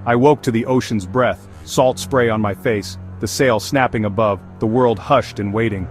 I woke to the ocean's breath, salt spray on my face, the sail snapping above, the world hushed and waiting.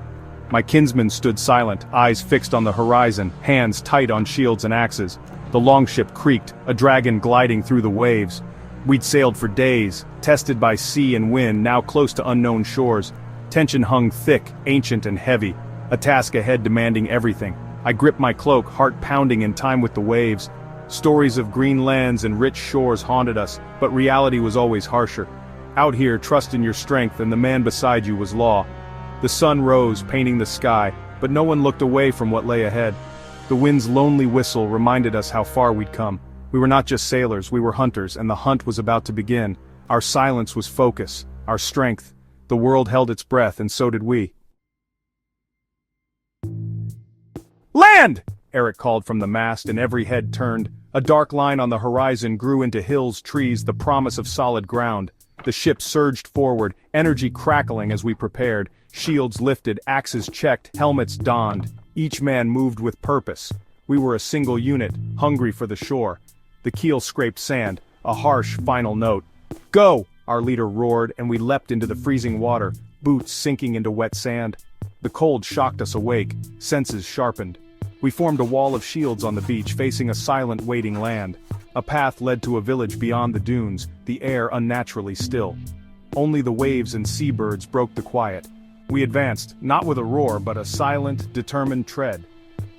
My kinsmen stood silent, eyes fixed on the horizon, hands tight on shields and axes. The longship creaked, a dragon gliding through the waves. We'd sailed for days, tested by sea and wind, now close to unknown shores. Tension hung thick, ancient and heavy, a task ahead demanding everything. I gripped my cloak, heart pounding in time with the waves. Stories of green lands and rich shores haunted us, but reality was always harsher. Out here, trust in your strength, and the man beside you was law. The sun rose, painting the sky, but no one looked away from what lay ahead. The wind's lonely whistle reminded us how far we'd come. We were not just sailors, we were hunters, and the hunt was about to begin. Our silence was focus, our strength. The world held its breath, and so did we. "Land!" Eric called from the mast, and every head turned. A dark line on the horizon grew into hills, trees, the promise of solid ground. The ship surged forward, energy crackling as we prepared. Shields lifted, axes checked, helmets donned. Each man moved with purpose. We were a single unit, hungry for the shore. The keel scraped sand, a harsh final note. "Go!" our leader roared, and we leapt into the freezing water, boots sinking into wet sand. The cold shocked us awake, senses sharpened. We formed a wall of shields on the beach, facing a silent waiting land. A path led to a village beyond the dunes, the air unnaturally still. Only the waves and seabirds broke the quiet. We advanced, not with a roar but a silent, determined tread.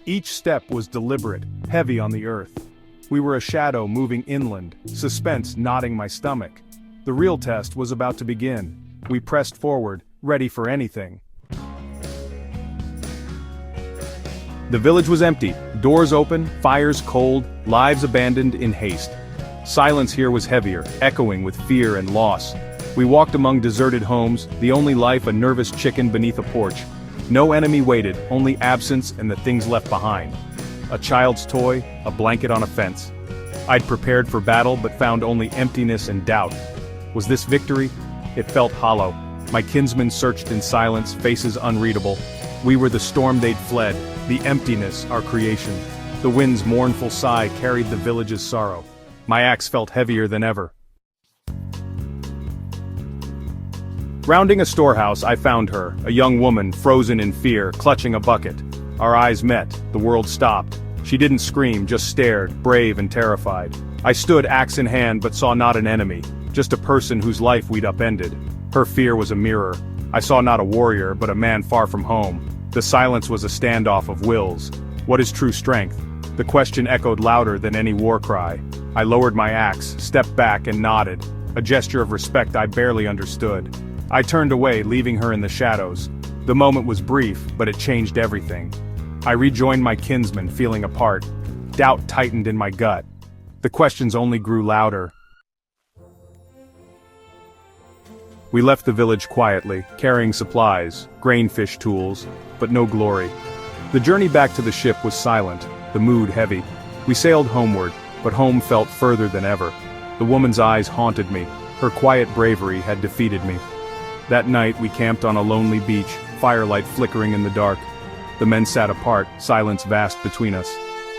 Each step was deliberate, heavy on the earth. We were a shadow moving inland, suspense knotting my stomach. The real test was about to begin. We pressed forward, ready for anything. The village was empty, doors open, fires cold, lives abandoned in haste. Silence here was heavier, echoing with fear and loss. We walked among deserted homes, the only life a nervous chicken beneath a porch. No enemy waited, only absence and the things left behind. A child's toy, a blanket on a fence. I'd prepared for battle but found only emptiness and doubt. Was this victory? It felt hollow. My kinsmen searched in silence, faces unreadable. We were the storm they'd fled, the emptiness our creation. The wind's mournful sigh carried the village's sorrow. My axe felt heavier than ever. Rounding a storehouse, I found her, a young woman, frozen in fear, clutching a bucket. Our eyes met, the world stopped. She didn't scream, just stared, brave and terrified. I stood axe in hand but saw not an enemy, just a person whose life we'd upended. Her fear was a mirror. I saw not a warrior, but a man far from home. The silence was a standoff of wills. What is true strength? The question echoed louder than any war cry. I lowered my axe, stepped back and nodded, a gesture of respect I barely understood. I turned away, leaving her in the shadows. The moment was brief, but it changed everything. I rejoined my kinsmen, feeling apart. Doubt tightened in my gut. The questions only grew louder. We left the village quietly, carrying supplies, grain-fish tools, but no glory. The journey back to the ship was silent, the mood heavy. We sailed homeward, but home felt further than ever. The woman's eyes haunted me. Her quiet bravery had defeated me. That night we camped on a lonely beach, firelight flickering in the dark. The men sat apart, silence vast between us.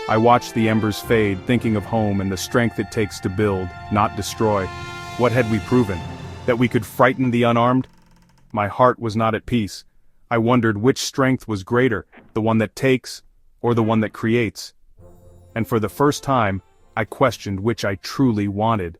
I watched the embers fade, thinking of home and the strength it takes to build, not destroy. What had we proven? That we could frighten the unarmed? My heart was not at peace. I wondered which strength was greater, the one that takes, or the one that creates. And for the first time, I questioned which I truly wanted.